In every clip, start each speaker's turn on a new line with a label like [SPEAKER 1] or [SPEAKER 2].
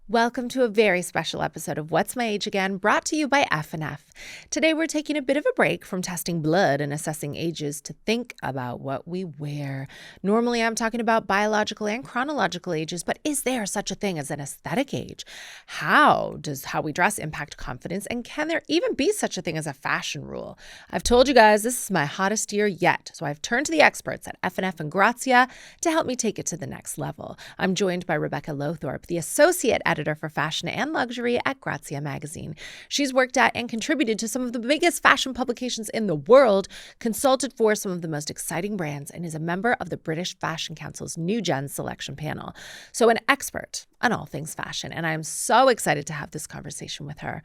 [SPEAKER 1] Welcome to a very special episode of What's My Age Again, brought to you by F&F. Today we're taking a bit of a break from testing blood and assessing ages to think about what we wear. Normally I'm talking about biological and chronological ages, but is there such a thing as an aesthetic age? How does how we dress impact confidence, and can there even be such a thing as a fashion rule? I've told you guys this is my hottest year yet, so I've turned to the experts at F&F and Grazia to help me take it to the next level. I'm joined by Rebecca Lowthorpe, the associate editor for fashion and luxury at Grazia magazine. She's worked at and contributed to some of the biggest fashion publications in the world, consulted for some of the most exciting brands, and is a member of the British Fashion Council's New Gen selection panel. So an expert on all things fashion, and I am so excited to have this conversation with her.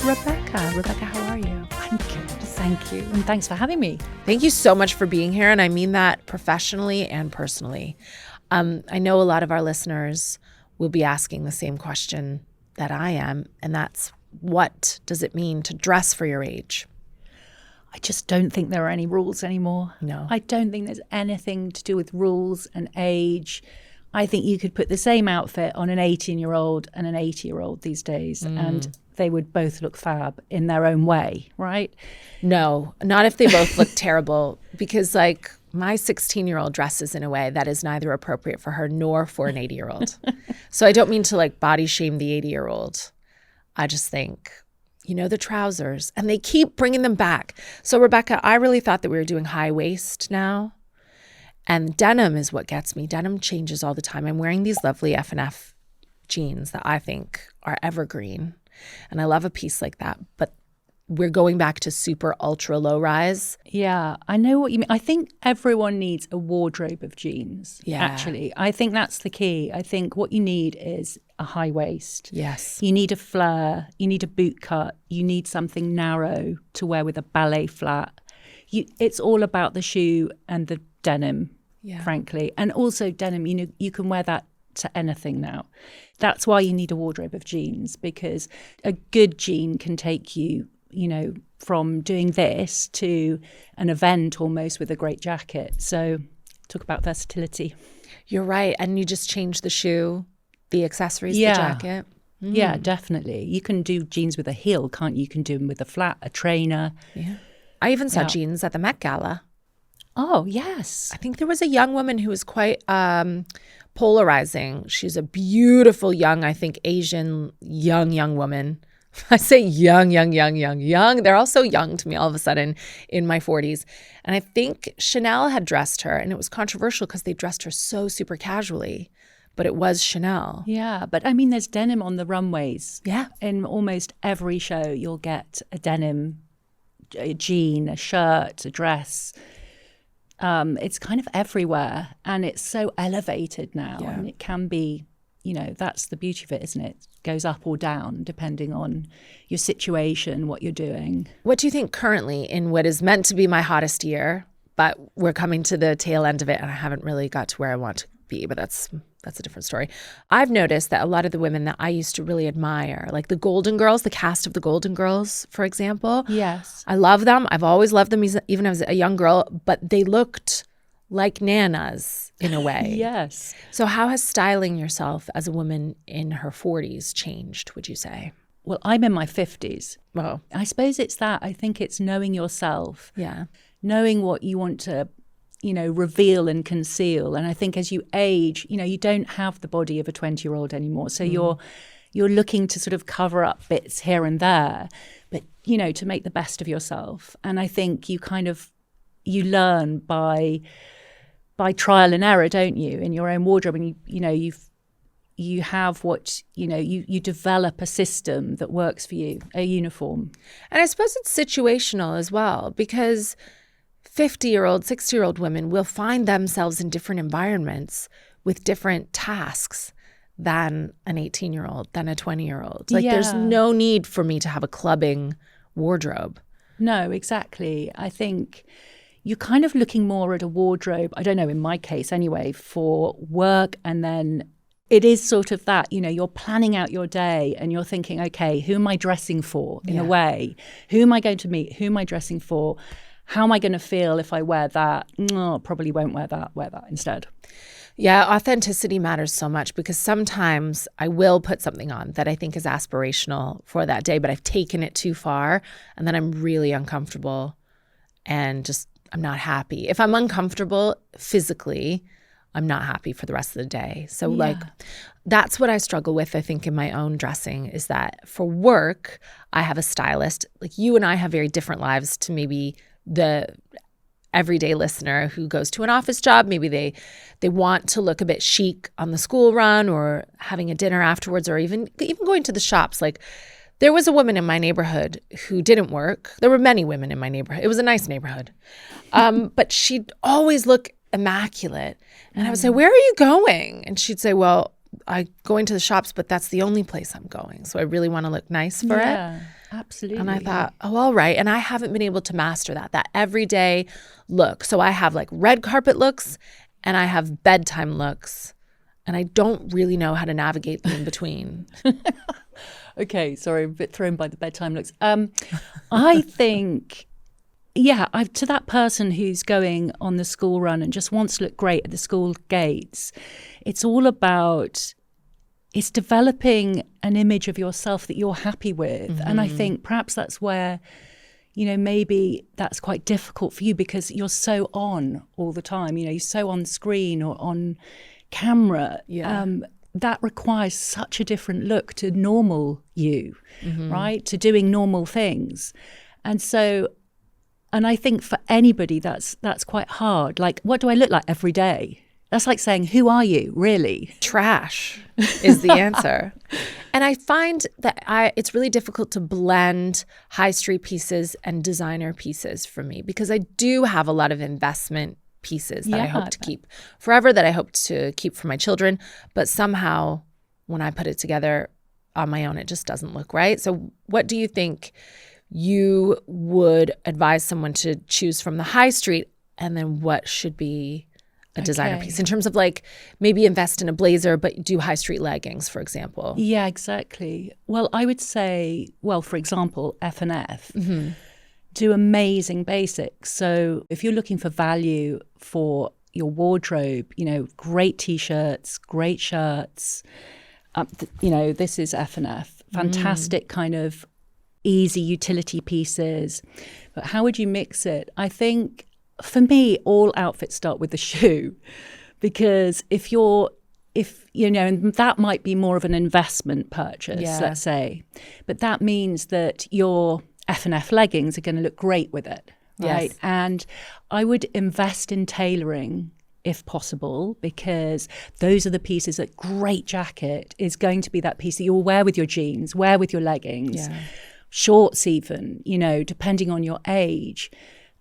[SPEAKER 1] Rebecca, how are you?
[SPEAKER 2] I'm good, thank you. And thanks for having me.
[SPEAKER 1] Thank you so much for being here, and I mean that professionally and personally. I know a lot of our listeners will be asking the same question that I am, and that's, what does it mean to dress for your age?
[SPEAKER 2] I just don't think there are any rules anymore.
[SPEAKER 1] No.
[SPEAKER 2] I don't think there's anything to do with rules and age. I think you could put the same outfit on an 18-year-old and an 80-year-old these days, and they would both look fab in their own way, right?
[SPEAKER 1] No, not if they both look terrible, because like my 16-year-old dresses in a way that is neither appropriate for her nor for an 80-year-old. So I don't mean to like body shame the 80-year-old. I just think, the trousers, and they keep bringing them back. So Rebecca, I really thought that we were doing high waist now. And denim is what gets me. Denim changes all the time. I'm wearing these lovely F&F jeans that I think are evergreen. And I love a piece like that. But we're going back to super ultra low rise.
[SPEAKER 2] Yeah, I know what you mean. I think everyone needs a wardrobe of jeans, actually. I think that's the key. I think what you need is a high waist.
[SPEAKER 1] Yes.
[SPEAKER 2] You need a flare. You need a boot cut. You need something narrow to wear with a ballet flat. It's all about the shoe and the denim, frankly. And also denim, you can wear that to anything now. That's why you need a wardrobe of jeans, because a good jean can take you, from doing this to an event almost with a great jacket. So talk about versatility.
[SPEAKER 1] You're right. And you just change the shoe, the accessories, the jacket.
[SPEAKER 2] Yeah, definitely. You can do jeans with a heel, can't you? You can do them with a flat, a trainer.
[SPEAKER 1] Yeah. I even saw jeans at the Met Gala.
[SPEAKER 2] Oh, yes.
[SPEAKER 1] I think there was a young woman who was quite polarizing. She's a beautiful young, I think, Asian young woman. I say young. They're all so young to me all of a sudden in my 40s. And I think Chanel had dressed her, and it was controversial because they dressed her so super casually. But it was Chanel.
[SPEAKER 2] Yeah, but I mean, there's denim on the runways.
[SPEAKER 1] Yeah.
[SPEAKER 2] In almost every show, you'll get a denim, a jean, a shirt, a dress. It's kind of everywhere, and it's so elevated now.
[SPEAKER 1] Yeah.
[SPEAKER 2] And it can be, that's the beauty of it, isn't it? It goes up or down depending on your situation, what you're doing.
[SPEAKER 1] What do you think currently in what is meant to be my hottest year, but we're coming to the tail end of it and I haven't really got to where I want to be, but that's a different story. I've noticed that a lot of the women that I used to really admire, like the Golden Girls, the cast of the Golden Girls, for example.
[SPEAKER 2] Yes.
[SPEAKER 1] I love them. I've always loved them even as a young girl, but they looked like nanas in a way.
[SPEAKER 2] Yes.
[SPEAKER 1] So how has styling yourself as a woman in her 40s changed, would you say?
[SPEAKER 2] Well, I'm in my 50s.
[SPEAKER 1] Well,
[SPEAKER 2] I suppose it's that. I think it's knowing yourself.
[SPEAKER 1] Yeah.
[SPEAKER 2] Knowing what you want to, reveal and conceal. And I think as you age, you don't have the body of a 20-year-old anymore. So you're looking to sort of cover up bits here and there, but, to make the best of yourself. And I think you learn by trial and error, don't you, in your own wardrobe. And you have what, you develop a system that works for you, a uniform.
[SPEAKER 1] And I suppose it's situational as well, because 50-year-old, 60-year-old women will find themselves in different environments with different tasks than an 18-year-old, than a 20-year-old. There's no need for me to have a clubbing wardrobe.
[SPEAKER 2] No, exactly. I think you're kind of looking more at a wardrobe, I don't know, in my case anyway, for work. And then it is sort of that, you're planning out your day and you're thinking, okay, who am I dressing for in a way? Who am I going to meet? Who am I dressing for? How am I going to feel if I wear that? No, probably won't wear that instead.
[SPEAKER 1] Yeah, authenticity matters so much because sometimes I will put something on that I think is aspirational for that day, but I've taken it too far and then I'm really uncomfortable and just I'm not happy. If I'm uncomfortable physically, I'm not happy for the rest of the day. So like that's what I struggle with, I think, in my own dressing is that for work, I have a stylist. Like you and I have very different lives to maybe the everyday listener who goes to an office job. Maybe they want to look a bit chic on the school run or having a dinner afterwards or even going to the shops. Like there was a woman in my neighborhood who didn't work. There were many women in my neighborhood. It was a nice neighborhood. But she'd always look immaculate. And I would say, where are you going? And she'd say, well, I'm going to the shops, but that's the only place I'm going. So I really want to look nice for it.
[SPEAKER 2] Absolutely.
[SPEAKER 1] And I thought, oh, all right. And I haven't been able to master that everyday look. So I have like red carpet looks and I have bedtime looks. And I don't really know how to navigate the in between.
[SPEAKER 2] Okay, sorry, I'm a bit thrown by the bedtime looks. I think, to that person who's going on the school run and just wants to look great at the school gates, it's all about it's developing an image of yourself that you're happy with. Mm-hmm. And I think perhaps that's where, maybe that's quite difficult for you because you're so on all the time. You're so on screen or on camera. Yeah. That requires such a different look to normal you, right? To doing normal things. And I think for anybody that's quite hard. Like, what do I look like every day? That's like saying, who are you, really?
[SPEAKER 1] Trash is the answer. And I find that it's really difficult to blend high street pieces and designer pieces for me because I do have a lot of investment pieces that I hope to keep forever, that I hope to keep for my children. But somehow when I put it together on my own, it just doesn't look right. So what do you think you would advise someone to choose from the high street? And then what should be a designer piece in terms of like maybe invest in a blazer, but do high street leggings, for example?
[SPEAKER 2] Yeah, exactly. Well, I would say, for example, F&F. Mm-hmm. Do amazing basics. So if you're looking for value for your wardrobe, great T-shirts, great shirts, this is F&F. Fantastic kind of easy utility pieces. But how would you mix it? I think for me, all outfits start with the shoe because and that might be more of an investment purchase, let's say. But that means that your F&F leggings are going to look great with it, right? Yes. And I would invest in tailoring if possible because those are the pieces that great jacket is going to be that piece that you'll wear with your jeans, wear with your leggings, shorts even, depending on your age.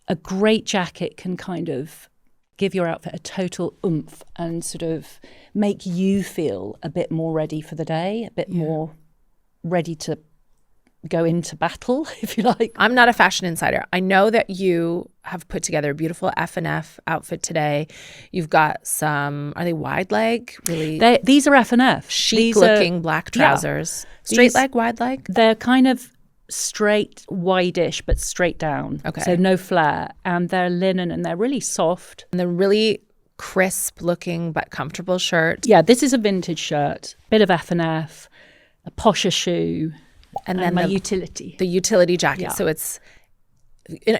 [SPEAKER 2] A great jacket can kind of give your outfit a total oomph and sort of make you feel a bit more ready for the day, a bit more ready to go into battle, if you like.
[SPEAKER 1] I'm not a fashion insider. I know that you have put together a beautiful F&F outfit today. You've got some, are they wide leg? Really?
[SPEAKER 2] These are F&F.
[SPEAKER 1] Chic looking black trousers. Straight leg, wide leg?
[SPEAKER 2] They're kind of straight, wide-ish, but straight down. Okay. So no flare. And they're linen and they're really soft.
[SPEAKER 1] And they're really crisp looking but comfortable shirt.
[SPEAKER 2] Yeah, this is a vintage shirt. Bit of F&F, a posher shoe. And then my utility.
[SPEAKER 1] The utility jacket. Yeah. So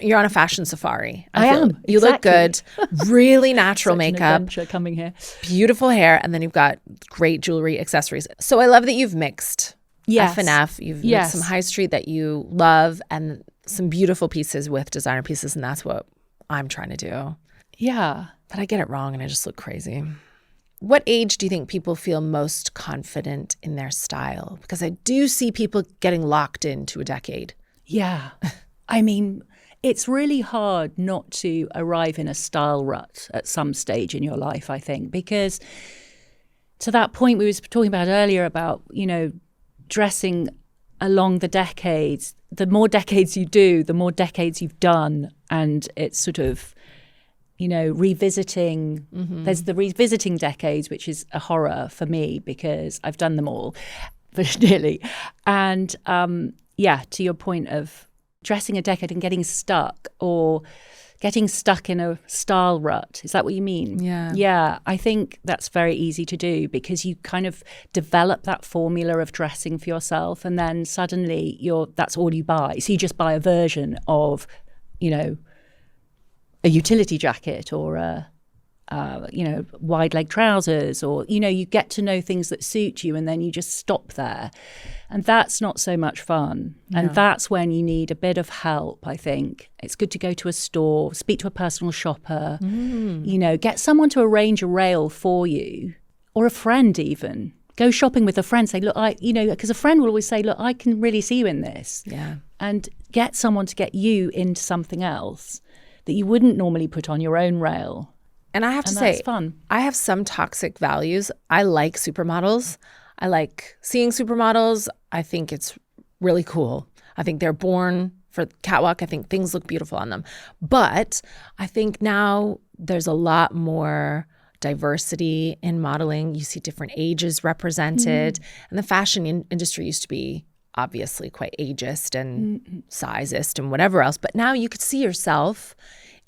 [SPEAKER 1] you're on a fashion safari.
[SPEAKER 2] I am.
[SPEAKER 1] You look good. Really natural
[SPEAKER 2] makeup.
[SPEAKER 1] An
[SPEAKER 2] adventure coming here.
[SPEAKER 1] Beautiful hair. And then you've got great jewelry, accessories. So I love that you've mixed F&F. You've mixed some high street that you love and some beautiful pieces with designer pieces. And that's what I'm trying to do.
[SPEAKER 2] Yeah.
[SPEAKER 1] But I get it wrong and I just look crazy. What age do you think people feel most confident in their style? Because I do see people getting locked into a decade.
[SPEAKER 2] Yeah. I mean, it's really hard not to arrive in a style rut at some stage in your life, I think, because to that point we were talking about earlier about, dressing along the decades. The more decades you do, the more decades you've done. And it's sort of, revisiting. Mm-hmm. There's the revisiting decades, which is a horror for me because I've done them all, nearly. And to your point of dressing a decade and getting stuck or getting stuck in a style rut. Is that what you mean?
[SPEAKER 1] Yeah.
[SPEAKER 2] Yeah, I think that's very easy to do because you kind of develop that formula of dressing for yourself, and then suddenly that's all you buy. So you just buy a version of, you know, a utility jacket or wide leg trousers, or, you know, you get to know things that suit you, and then you just stop there. And that's not so much fun. No. And that's when you need a bit of help, I think. It's good to go to a store, speak to a personal shopper, you know, get someone to arrange a rail for you, or a friend even. Go shopping with a friend, say, look, because a friend will always say, look, I can really see you in this.
[SPEAKER 1] Yeah.
[SPEAKER 2] And get someone to get you into something else that you wouldn't normally put on your own rail.
[SPEAKER 1] And I have to say, fun. I have some toxic values. I like supermodels. I like seeing supermodels. I think it's really cool. I think they're born for catwalk. I think things look beautiful on them. But I think now there's a lot more diversity in modeling. You see different ages represented. And the fashion industry used to be obviously quite ageist and sizeist and whatever else. But now you could see yourself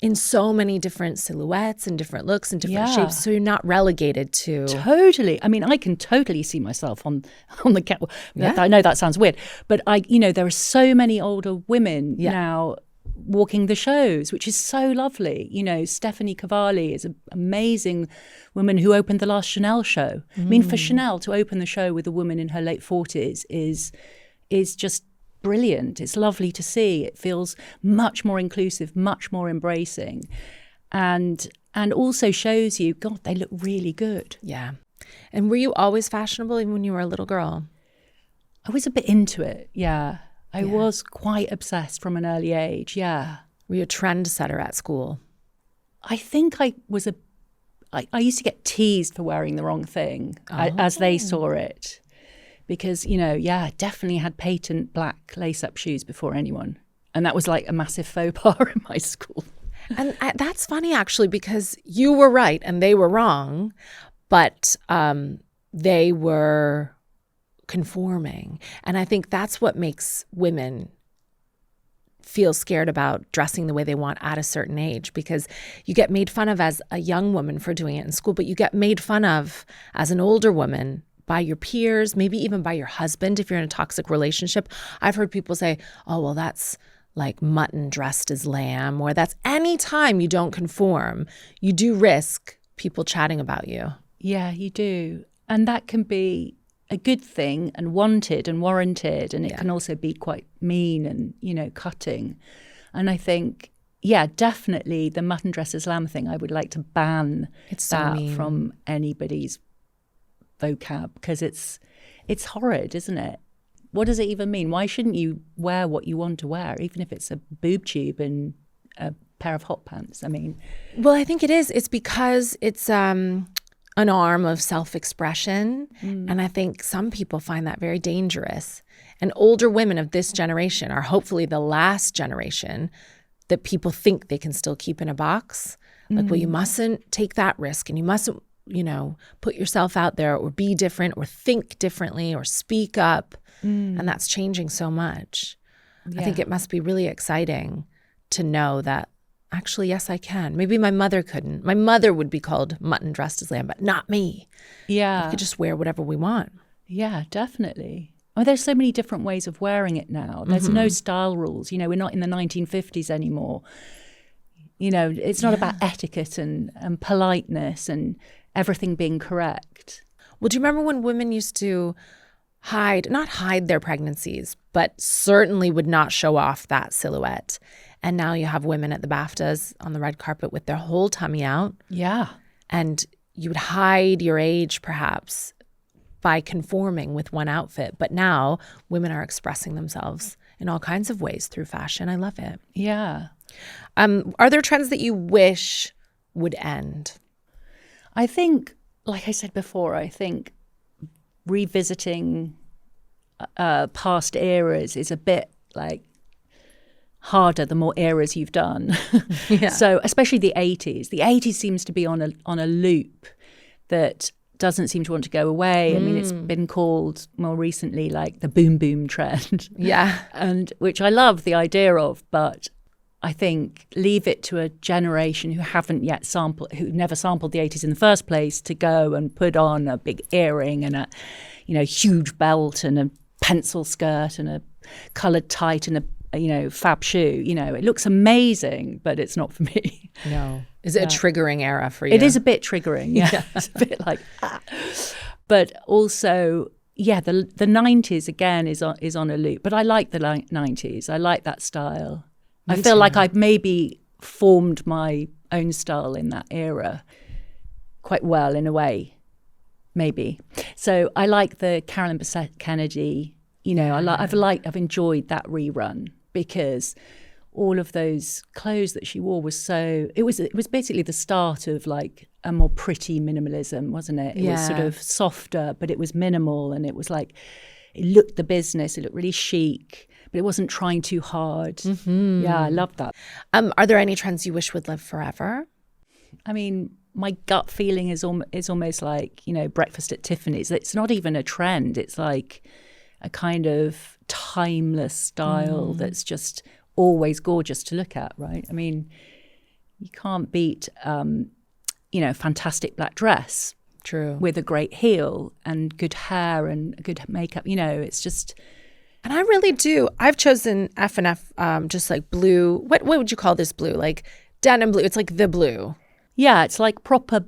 [SPEAKER 1] in so many different silhouettes and different looks and different shapes, so you're not relegated to...
[SPEAKER 2] Totally. I mean, I can totally see myself on the catwalk. Yeah. I know that sounds weird, but there are so many older women now walking the shows, which is so lovely. You know, Stephanie Cavalli is an amazing woman who opened the last Chanel show. I mean, for Chanel to open the show with a woman in her late 40s is just brilliant. It's lovely to see. It feels much more inclusive, much more embracing, and also shows you, God, they look really good.
[SPEAKER 1] Yeah. And were you always fashionable even when you were a little girl?
[SPEAKER 2] I was a bit into it. Yeah. I was quite obsessed from an early age. Yeah.
[SPEAKER 1] Were you a trendsetter at school?
[SPEAKER 2] I think I was I used to get teased for wearing the wrong thing as they saw it. Because, I definitely had patent black lace-up shoes before anyone. And that was like a massive faux pas in my school.
[SPEAKER 1] And that's funny, actually, because you were right and they were wrong, but they were conforming. And I think that's what makes women feel scared about dressing the way they want at a certain age, because you get made fun of as a young woman for doing it in school, but you get made fun of as an older woman by your peers, maybe even by your husband if you're in a toxic relationship. I've heard people say, oh, well, that's like mutton dressed as lamb, or that's any time you don't conform, you do risk people chatting about you.
[SPEAKER 2] Yeah, you do. And that can be a good thing and wanted and warranted. And it can also be quite mean and, cutting. And I think, definitely the mutton dressed as lamb thing, I would like to ban from anybody's vocab, because it's horrid, isn't it? What does it even mean? Why shouldn't you wear what you want to wear, even if it's a boob tube and a pair of hot pants? I mean,
[SPEAKER 1] well, I think it is. It's because it's an arm of self-expression, and I think some people find that very dangerous. And older women of this generation are hopefully the last generation that people think they can still keep in a box. Like, well, you mustn't take that risk, and you mustn't put yourself out there, or be different, or think differently, or speak up. And that's changing so much. I think it must be really exciting to know that actually, yes, I can. Maybe my mother couldn't. My mother would be called mutton dressed as lamb, but not me.
[SPEAKER 2] Yeah.
[SPEAKER 1] We could just wear whatever we want.
[SPEAKER 2] Yeah, definitely. I mean, there's so many different ways of wearing it now. There's no style rules. We're not in the 1950s anymore. It's not about etiquette and politeness and everything being correct.
[SPEAKER 1] Well, do you remember when women used to not hide their pregnancies, but certainly would not show off that silhouette? And now you have women at the BAFTAs on the red carpet with their whole tummy out.
[SPEAKER 2] Yeah.
[SPEAKER 1] And you would hide your age perhaps by conforming with one outfit. But now women are expressing themselves in all kinds of ways through fashion. I love it.
[SPEAKER 2] Yeah.
[SPEAKER 1] Are there trends that you wish would end?
[SPEAKER 2] I think, like I said before, revisiting past eras is a bit like harder the more eras you've done. Yeah. So especially the 80s. The 80s seems to be on a loop that doesn't seem to want to go away. I mean, it's been called more recently like the boom boom trend.
[SPEAKER 1] Yeah.
[SPEAKER 2] And which I love the idea of, but I think, leave it to a generation who haven't yet sampled, who never sampled the 80s in the first place, to go and put on a big earring and a, huge belt and a pencil skirt and a coloured tight and a fab shoe. It looks amazing, but it's not for me.
[SPEAKER 1] No. Is it a triggering era for you?
[SPEAKER 2] It is a bit triggering, yeah. It's a bit like, But also, yeah, the 90s, again, is on a loop. But I like the 90s. I like that style. I feel like I've maybe formed my own style in that era quite well, in a way, maybe. So I like the Carolyn Bessette Kennedy. I've enjoyed that rerun, because all of those clothes that she wore was it was basically the start of like a more pretty minimalism, wasn't it? It was sort of softer, but it was minimal, and it was like, it looked the business, it looked really chic, but it wasn't trying too hard. Mm-hmm. Yeah, I love that.
[SPEAKER 1] Are there any trends you wish would live forever?
[SPEAKER 2] I mean, my gut feeling is almost like, breakfast at Tiffany's. It's not even a trend. It's like a kind of timeless style that's just always gorgeous to look at, right? I mean, you can't beat, fantastic black dress.
[SPEAKER 1] True.
[SPEAKER 2] With a great heel and good hair and good makeup. It's just...
[SPEAKER 1] And I really do. I've chosen F&F, just like blue. What would you call this blue? Like denim blue. It's like the blue.
[SPEAKER 2] Yeah, it's like proper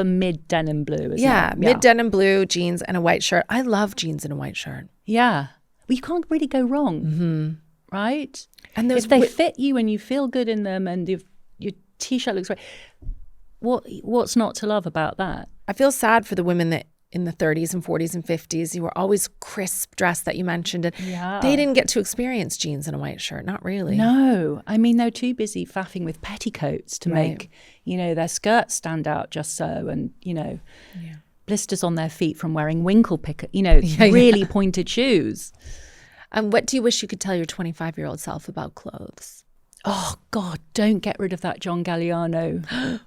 [SPEAKER 2] mid denim blue, isn't it?
[SPEAKER 1] Yeah, mid denim blue, jeans and a white shirt. I love jeans and a white shirt.
[SPEAKER 2] Yeah. Well, you can't really go wrong, right?
[SPEAKER 1] And
[SPEAKER 2] if they fit you and you feel good in them and your T-shirt looks great, what's not to love about that?
[SPEAKER 1] I feel sad for the women that in the 30s and 40s and 50s, you were always crisp dressed that you mentioned. And they didn't get to experience jeans and a white shirt. Not really.
[SPEAKER 2] No. I mean, they're too busy faffing with petticoats to make, their skirts stand out just so. And, blisters on their feet from wearing winkle picker, really pointed shoes.
[SPEAKER 1] What do you wish you could tell your 25-year-old self about clothes?
[SPEAKER 2] Oh, God, don't get rid of that John Galliano.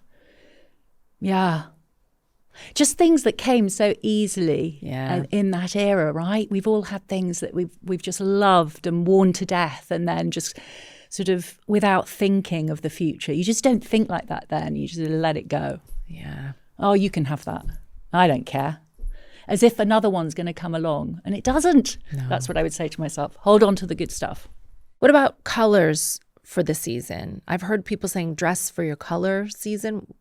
[SPEAKER 2] Yeah. Just things that came so easily in that era, right? We've all had things that we've just loved and worn to death, and then just sort of without thinking of the future. You just don't think like that then. You just let it go.
[SPEAKER 1] Yeah.
[SPEAKER 2] Oh, you can have that. I don't care. As if another one's going to come along, and it doesn't. No. That's what I would say to myself. Hold on to the good stuff.
[SPEAKER 1] What about colors for the season? I've heard people saying dress for your color season.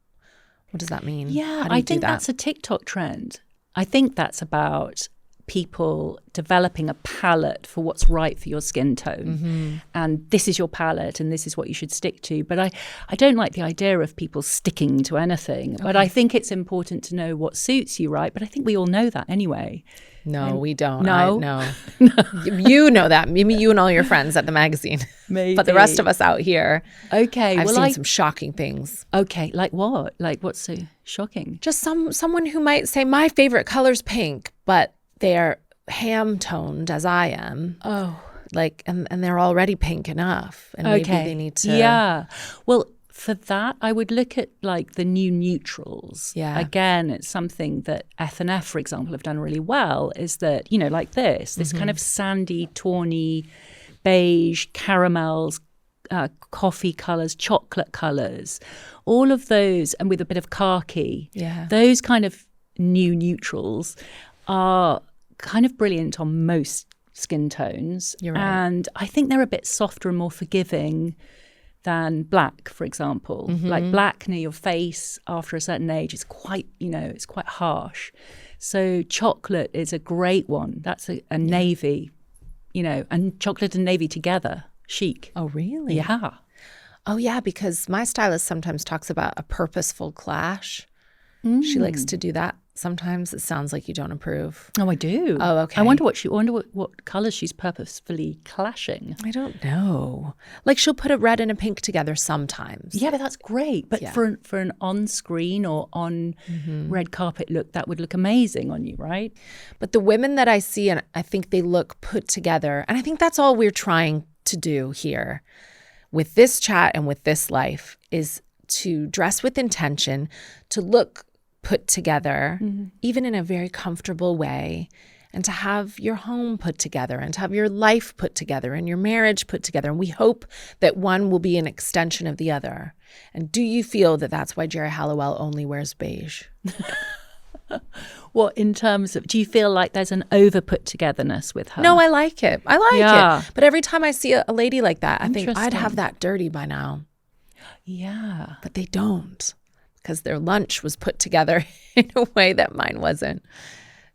[SPEAKER 1] What does that mean?
[SPEAKER 2] Yeah, I think that's a TikTok trend. I think that's about people developing a palette for what's right for your skin tone. Mm-hmm. And this is your palette and this is what you should stick to. But I don't like the idea of people sticking to anything. Okay. But I think it's important to know what suits you, right? But I think we all know that anyway.
[SPEAKER 1] No, we don't.
[SPEAKER 2] No?
[SPEAKER 1] No. You know that. Maybe you and all your friends at the magazine.
[SPEAKER 2] Maybe.
[SPEAKER 1] But the rest of us out here,
[SPEAKER 2] okay,
[SPEAKER 1] I've seen some shocking things.
[SPEAKER 2] Okay, like what? Like what's so shocking?
[SPEAKER 1] Just someone who might say, my favorite color's pink, but they're ham-toned as I am.
[SPEAKER 2] Oh.
[SPEAKER 1] Like, and they're already pink enough. And maybe they need to...
[SPEAKER 2] Yeah. Well, for that, I would look at like the new neutrals.
[SPEAKER 1] Yeah.
[SPEAKER 2] Again, it's something that F&F, for example, have done really well, is that, like this kind of sandy, tawny, beige, caramels, coffee colours, chocolate colours, all of those, and with a bit of khaki.
[SPEAKER 1] Yeah.
[SPEAKER 2] Those kind of new neutrals are kind of brilliant on most skin tones.
[SPEAKER 1] You're right.
[SPEAKER 2] And I think they're a bit softer and more forgiving than black, for example. Mm-hmm. Like black near your face after a certain age is quite, it's quite harsh. So chocolate is a great one. That's a navy, and chocolate and navy together, chic.
[SPEAKER 1] Oh, really?
[SPEAKER 2] Yeah.
[SPEAKER 1] Oh, yeah, because my stylist sometimes talks about a purposeful clash. She likes to do that. Sometimes it sounds like you don't approve.
[SPEAKER 2] Oh, I do.
[SPEAKER 1] Oh, okay.
[SPEAKER 2] I wonder what colours she's purposefully clashing.
[SPEAKER 1] I don't know. Like she'll put a red and a pink together sometimes.
[SPEAKER 2] Yeah, but that's great. But for an on-screen or on red carpet look, that would look amazing on you, right?
[SPEAKER 1] But the women that I see, and I think they look put together, and I think that's all we're trying to do here with this chat and with this life, is to dress with intention, to look put together, even in a very comfortable way, and to have your home put together and to have your life put together and your marriage put together. And we hope that one will be an extension of the other. And do you feel that that's why Jerry Halliwell only wears beige?
[SPEAKER 2] Well, in terms of, do you feel like there's an over put togetherness with her?
[SPEAKER 1] No, I like it. I like it. But every time I see a lady like that, I think I'd have that dirty by now.
[SPEAKER 2] Yeah.
[SPEAKER 1] But they don't, because their lunch was put together in a way that mine wasn't.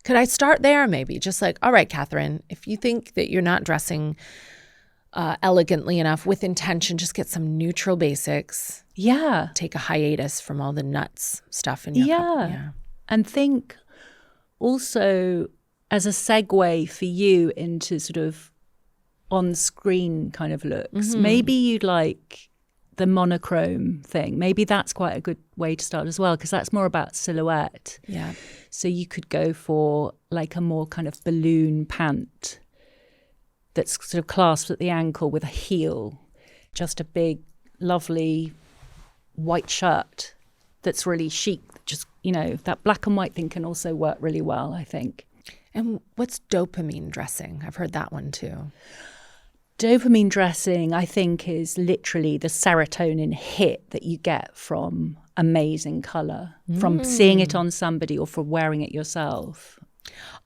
[SPEAKER 1] Could I start there maybe? Just like, all right, Catherine, if you think that you're not dressing elegantly enough with intention, just get some neutral basics.
[SPEAKER 2] Yeah.
[SPEAKER 1] Take a hiatus from all the nuts stuff in your cup. Yeah.
[SPEAKER 2] And think also as a segue for you into sort of on-screen kind of looks, maybe you'd like the monochrome thing. Maybe that's quite a good way to start as well, because that's more about silhouette.
[SPEAKER 1] Yeah.
[SPEAKER 2] So you could go for like a more kind of balloon pant that's sort of clasped at the ankle with a heel, just a big, lovely white shirt that's really chic. Just, you know, that black and white thing can also work really well, I think.
[SPEAKER 1] And what's dopamine dressing? I've heard that one too.
[SPEAKER 2] Dopamine dressing, I think, is literally the serotonin hit that you get from amazing colour, from seeing it on somebody or from wearing it yourself.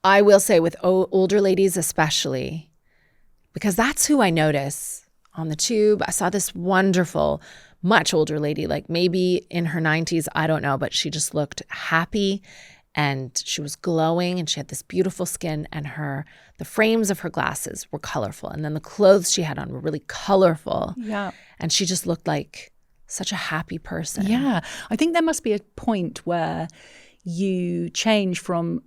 [SPEAKER 1] I will say with older ladies especially, because that's who I notice on the tube. I saw this wonderful, much older lady, like maybe in her 90s, I don't know, but she just looked happy and she was glowing and she had this beautiful skin and the frames of her glasses were colorful. And then the clothes she had on were really colorful.
[SPEAKER 2] Yeah.
[SPEAKER 1] And she just looked like such a happy person.
[SPEAKER 2] Yeah. I think there must be a point where you change from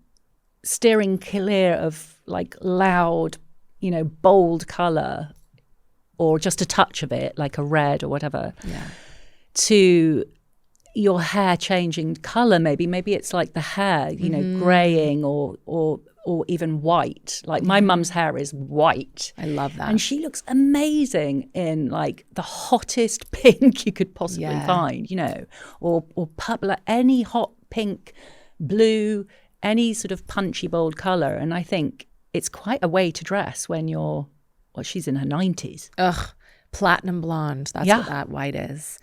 [SPEAKER 2] steering clear of like loud, you know, bold color or just a touch of it, like a red or whatever, to your hair changing color. Maybe it's like the hair, you know, graying or even white. Like my mum's hair is white.
[SPEAKER 1] I love that.
[SPEAKER 2] And she looks amazing in like the hottest pink you could possibly find, you know, or purple, any hot pink, blue, any sort of punchy bold color. And I think it's quite a way to dress when you're, well, she's in her 90s.
[SPEAKER 1] Ugh, platinum blonde. That's what that white is.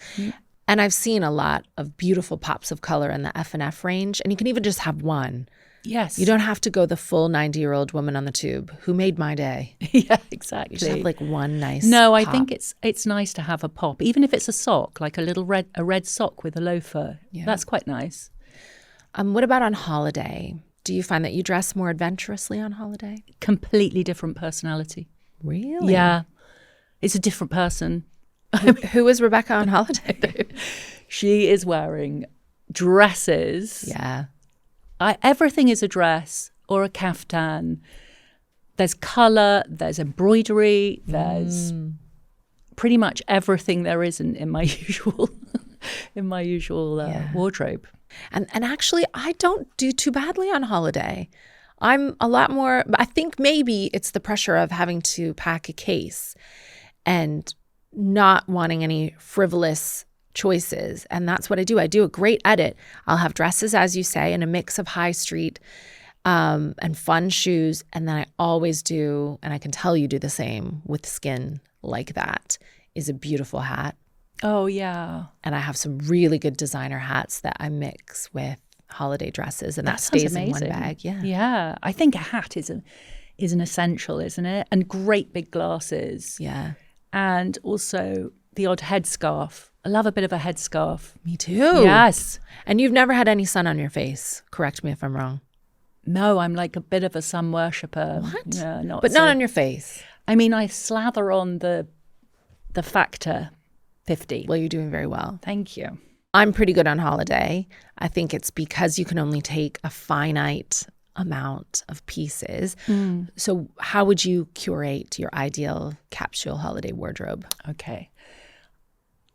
[SPEAKER 1] And I've seen a lot of beautiful pops of color in the F&F range. And you can even just have one.
[SPEAKER 2] Yes.
[SPEAKER 1] You don't have to go the full 90-year-old woman on the tube who made my day.
[SPEAKER 2] Yeah, exactly.
[SPEAKER 1] You just have like one nice
[SPEAKER 2] No, I
[SPEAKER 1] pop.
[SPEAKER 2] think it's nice to have a pop, even if it's a sock, like a red sock with a loafer. Yeah. That's quite nice.
[SPEAKER 1] What about on holiday? Do you find that you dress more adventurously on holiday?
[SPEAKER 2] Completely different personality.
[SPEAKER 1] Really?
[SPEAKER 2] Yeah. It's a different person.
[SPEAKER 1] Who is Rebecca on holiday?
[SPEAKER 2] She is wearing dresses.
[SPEAKER 1] Yeah.
[SPEAKER 2] Everything is a dress or a caftan. There's colour, there's embroidery, there's pretty much everything there is in my usual wardrobe. And
[SPEAKER 1] actually, I don't do too badly on holiday. I'm a lot more, I think maybe it's the pressure of having to pack a case and not wanting any frivolous choices. And that's what I do. I do a great edit. I'll have dresses, as you say, and a mix of high street and fun shoes. And then I always do, and I can tell you do the same with skin like that, is a beautiful hat.
[SPEAKER 2] Oh, yeah.
[SPEAKER 1] And I have some really good designer hats that I mix with holiday dresses, and that
[SPEAKER 2] stays
[SPEAKER 1] in one bag. Yeah.
[SPEAKER 2] Yeah. I think a hat is an essential, isn't it? And great big glasses.
[SPEAKER 1] Yeah.
[SPEAKER 2] And also the odd headscarf. I love a bit of a headscarf.
[SPEAKER 1] Me too.
[SPEAKER 2] Yes.
[SPEAKER 1] And you've never had any sun on your face. Correct me if I'm wrong.
[SPEAKER 2] No, I'm like a bit of a sun worshipper.
[SPEAKER 1] What?
[SPEAKER 2] Yeah,
[SPEAKER 1] not on your face.
[SPEAKER 2] I mean, I slather on the Factor 50.
[SPEAKER 1] Well, you're doing very well.
[SPEAKER 2] Thank you.
[SPEAKER 1] I'm pretty good on holiday. I think it's because you can only take a finite amount of pieces. So how would you curate your ideal capsule holiday wardrobe?
[SPEAKER 2] Okay.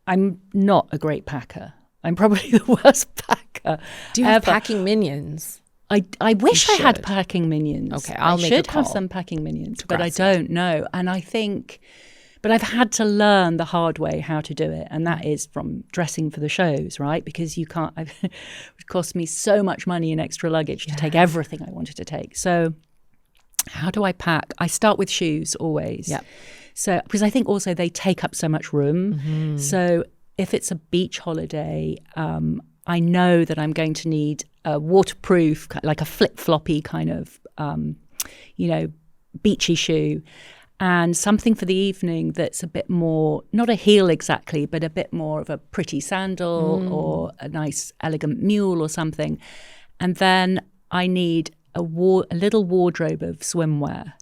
[SPEAKER 2] I'm not a great packer. I'm probably the worst packer.
[SPEAKER 1] Do you have packing minions?
[SPEAKER 2] I wish I had packing minions.
[SPEAKER 1] Okay, I
[SPEAKER 2] should have some packing minions, but I don't know. And I think, but I've had to learn the hard way how to do it. And that is from dressing for the shows, right? Because you can't, it cost me so much money in extra luggage to take everything I wanted to take. So How do I pack? I start with shoes always.
[SPEAKER 1] Yep.
[SPEAKER 2] So, because I think also they take up so much room. So if it's a beach holiday, I know that I'm going to need a waterproof, like a flip-floppy kind of, beachy shoe, and something for the evening that's a bit more, not a heel exactly, but a bit more of a pretty sandal or a nice elegant mule or something. And then I need a little wardrobe of swimwear.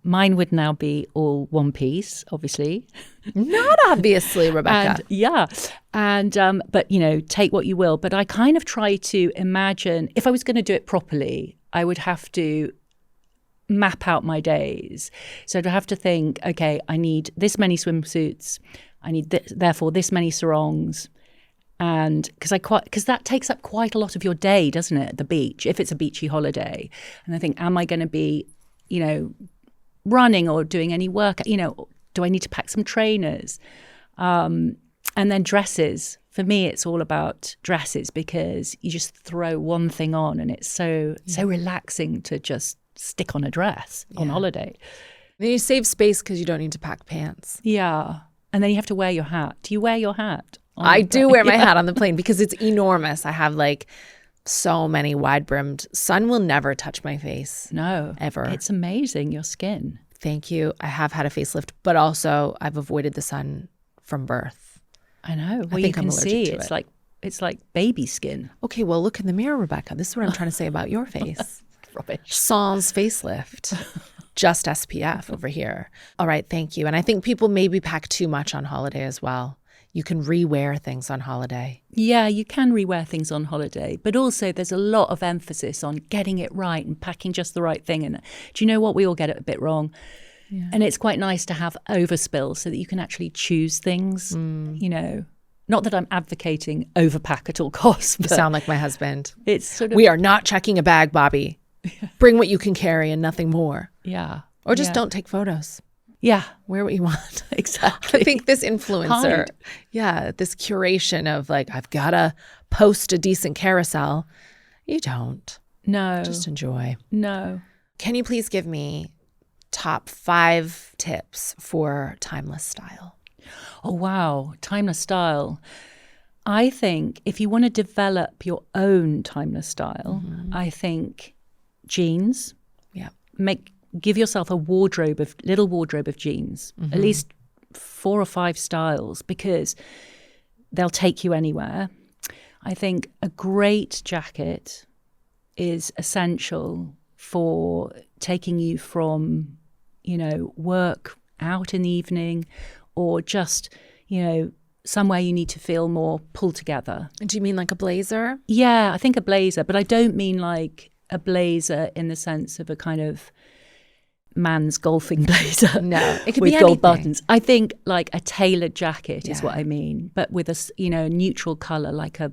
[SPEAKER 2] Mine would now be all one piece, obviously.
[SPEAKER 1] Not obviously, Rebecca.
[SPEAKER 2] But take what you will. But I kind of try to imagine, if I was going to do it properly, I would have to map out my days. So I'd have to think, okay, I need this many swimsuits. I need therefore this many sarongs. And because that takes up quite a lot of your day, doesn't it, at the beach, if it's a beachy holiday. And I think, am I going to be, running or doing any work? Do I need to pack some trainers? And then dresses. For me, it's all about dresses because you just throw one thing on and it's so relaxing to just stick on a dress on holiday.
[SPEAKER 1] Then you save space because you don't need to pack pants.
[SPEAKER 2] Yeah. And then you have to wear your hat. Do you wear your hat?
[SPEAKER 1] I do wear my hat on the plane because it's enormous. I have so many wide-brimmed. Sun will never touch my face.
[SPEAKER 2] No.
[SPEAKER 1] Ever.
[SPEAKER 2] It's amazing, your skin.
[SPEAKER 1] Thank you. I have had a facelift, but also I've avoided the sun from birth.
[SPEAKER 2] I know. Well,
[SPEAKER 1] I think
[SPEAKER 2] you
[SPEAKER 1] I'm
[SPEAKER 2] can
[SPEAKER 1] allergic
[SPEAKER 2] see
[SPEAKER 1] to
[SPEAKER 2] it's like baby skin.
[SPEAKER 1] Okay, well, look in the mirror, Rebecca. This is what I'm trying to say about your face.
[SPEAKER 2] Rubbish.
[SPEAKER 1] Sans facelift. Just SPF over here. All right, thank you. And I think people maybe pack too much on holiday as well. You can re-wear things on holiday.
[SPEAKER 2] Yeah, you can re-wear things on holiday. But also there's a lot of emphasis on getting it right and packing just the right thing. And do you know what? We all get it a bit wrong. Yeah. And it's quite nice to have overspill so that you can actually choose things, Not that I'm advocating overpack at all costs.
[SPEAKER 1] You sound like my husband.
[SPEAKER 2] It's sort of...
[SPEAKER 1] We are not checking a bag, Bobby. Bring what you can carry and nothing more.
[SPEAKER 2] Yeah.
[SPEAKER 1] Or just don't take photos.
[SPEAKER 2] Yeah.
[SPEAKER 1] Wear what you want.
[SPEAKER 2] Exactly.
[SPEAKER 1] I think this influencer, this curation of I've got to post a decent carousel. You don't.
[SPEAKER 2] No.
[SPEAKER 1] Just enjoy.
[SPEAKER 2] No.
[SPEAKER 1] Can you please give me top 5 tips for timeless style?
[SPEAKER 2] Oh, wow. Timeless style. I think if you want to develop your own timeless style, I think jeans.
[SPEAKER 1] Yeah.
[SPEAKER 2] Give yourself a little wardrobe of jeans, at least 4 or 5 styles, because they'll take you anywhere. I think a great jacket is essential for taking you from, work out in the evening or just, somewhere you need to feel more pulled together.
[SPEAKER 1] Do you mean like a blazer?
[SPEAKER 2] Yeah, I think a blazer, but I don't mean like a blazer in the sense of a kind of man's golfing blazer.
[SPEAKER 1] No, it could
[SPEAKER 2] with
[SPEAKER 1] be
[SPEAKER 2] gold
[SPEAKER 1] anything.
[SPEAKER 2] Buttons. I think like a tailored jacket is what I mean, but with a neutral color like a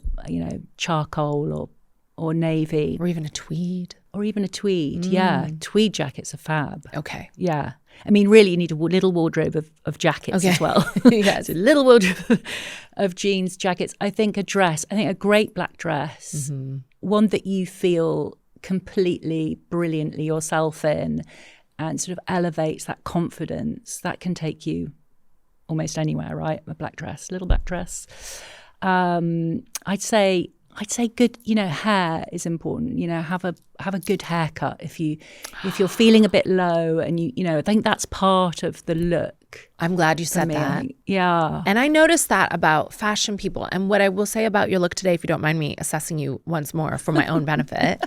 [SPEAKER 2] charcoal or navy,
[SPEAKER 1] Or even a tweed.
[SPEAKER 2] Yeah, tweed jackets are fab.
[SPEAKER 1] Okay.
[SPEAKER 2] Yeah, I mean, really, you need a little wardrobe of jackets as well.
[SPEAKER 1] Yes.
[SPEAKER 2] So a little wardrobe of jeans, jackets. I think a great black dress, one that you feel completely, brilliantly yourself in, and sort of elevates that confidence that can take you almost anywhere, right? A little black dress. I'd say good, hair is important. Have a good haircut if you're feeling a bit low, and I think that's part of the look.
[SPEAKER 1] I'm glad you said that.
[SPEAKER 2] Yeah.
[SPEAKER 1] And I noticed that about fashion people. And what I will say about your look today, if you don't mind me assessing you once more for my own benefit,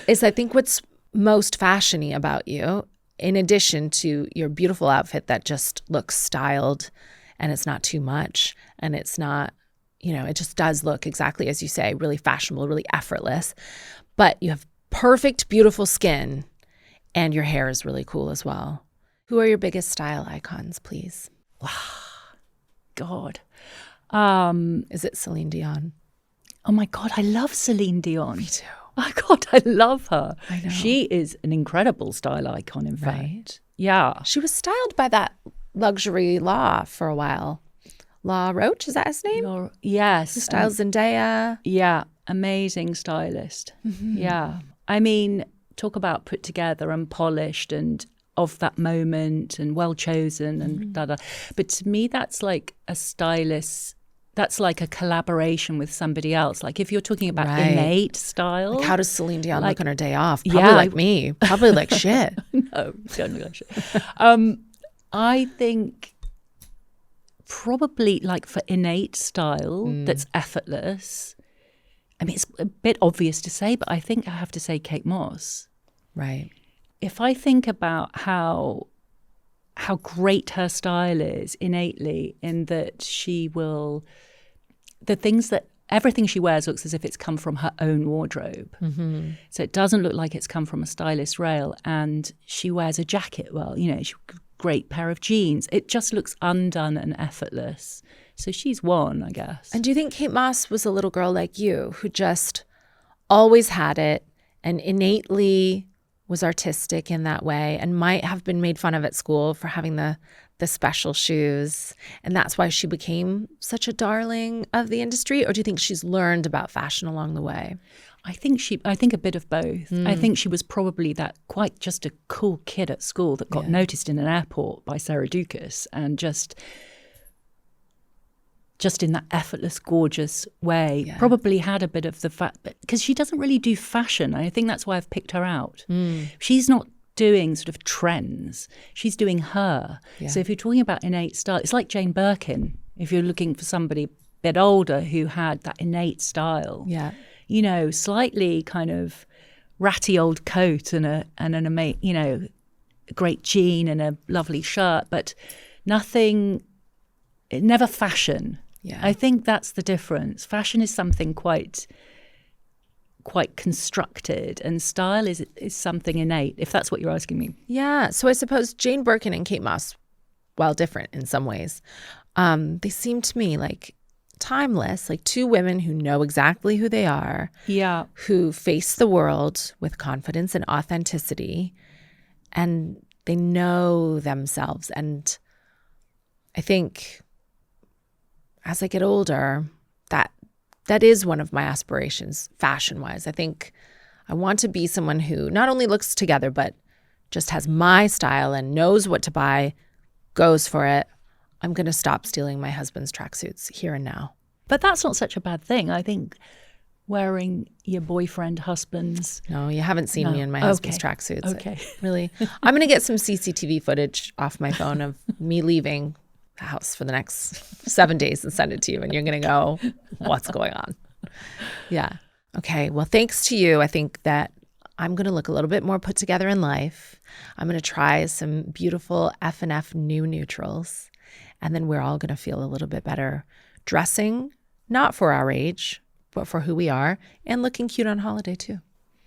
[SPEAKER 1] is I think what's most fashiony about you, in addition to your beautiful outfit that just looks styled and it's not too much and it's not, it just does look exactly as you say, really fashionable, really effortless. But you have perfect, beautiful skin and your hair is really cool as well. Who are your biggest style icons, please?
[SPEAKER 2] Wow. God.
[SPEAKER 1] Is it Celine Dion?
[SPEAKER 2] Oh my God, I love Celine Dion.
[SPEAKER 1] Me too.
[SPEAKER 2] Oh God, I love her.
[SPEAKER 1] I know.
[SPEAKER 2] She is an incredible style icon, in fact. Yeah.
[SPEAKER 1] She was styled by that luxury Law for a while. Law Roach, is that his name?
[SPEAKER 2] Yes.
[SPEAKER 1] Who styles Zendaya.
[SPEAKER 2] Yeah. Amazing stylist. Yeah. I mean, talk about put together and polished and of that moment and well chosen and da-da. But to me, that's like a stylist. That's like a collaboration with somebody else. Like if you're talking about innate style.
[SPEAKER 1] Like how does Celine Dion look on her day off? Probably
[SPEAKER 2] Yeah,
[SPEAKER 1] like me. Probably like shit.
[SPEAKER 2] No, don't look like shit. I think probably like for innate style that's effortless. I mean, it's a bit obvious to say, but I think I have to say Kate Moss.
[SPEAKER 1] Right.
[SPEAKER 2] If I think about how great her style is innately, in that she will, everything she wears looks as if it's come from her own wardrobe. Mm-hmm. So it doesn't look like it's come from a stylist rail. And she wears a jacket well, great pair of jeans. It just looks undone and effortless. So she's one, I guess.
[SPEAKER 1] And do you think Kate Moss was a little girl like you who just always had it and innately was artistic in that way and might have been made fun of at school for having the special shoes, and that's why she became such a darling of the industry? Or do you think she's learned about fashion along the way?
[SPEAKER 2] I think a bit of both. I think she was probably that quite just a cool kid at school that got noticed in an airport by Sarah Dukas, and just in that effortless, gorgeous way, probably had a bit of the fact, because she doesn't really do fashion. I think that's why I've picked her out. She's not doing sort of trends. She's doing her. Yeah. So if you're talking about innate style, it's like Jane Birkin. If you're looking for somebody a bit older who had that innate style, slightly kind of ratty old coat and a great jean and a lovely shirt, but never fashion. Yeah. I think that's the difference. Fashion is something quite constructed, and style is something innate, if that's what you're asking me.
[SPEAKER 1] Yeah. So I suppose Jane Birkin and Kate Moss, while different in some ways, they seem to me like timeless, like two women who know exactly who they are, who face the world with confidence and authenticity, and they know themselves. And I think as I get older, that is one of my aspirations, fashion-wise. I think I want to be someone who not only looks together, but just has my style and knows what to buy, goes for it. I'm going to stop stealing my husband's tracksuits here and now.
[SPEAKER 2] But that's not such a bad thing. I think wearing your husband's...
[SPEAKER 1] No, you haven't seen me in my husband's tracksuits.
[SPEAKER 2] Okay.
[SPEAKER 1] Really. I'm going to get some CCTV footage off my phone of me leaving the house for the next 7 days and send it to you, and you're going to go, what's going on? Yeah. Okay. Well, thanks to you, I think that I'm going to look a little bit more put together in life. I'm going to try some beautiful F&F new neutrals, and then we're all going to feel a little bit better dressing, not for our age, but for who we are, and looking cute on holiday too.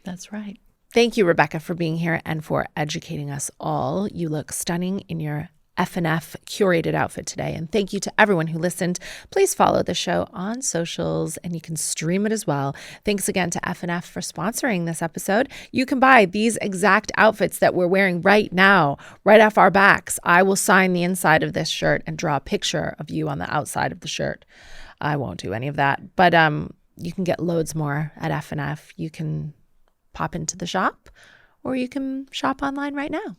[SPEAKER 2] That's right.
[SPEAKER 1] Thank you, Rebecca, for being here and for educating us all. You look stunning in your F&F curated outfit today. And thank you to everyone who listened. Please follow the show on socials, and you can stream it as well. Thanks again to F&F for sponsoring this episode. You can buy these exact outfits that we're wearing right now, right off our backs. I will sign the inside of this shirt and draw a picture of you on the outside of the shirt. I won't do any of that, but you can get loads more at F&F. You can pop into the shop, or you can shop online right now.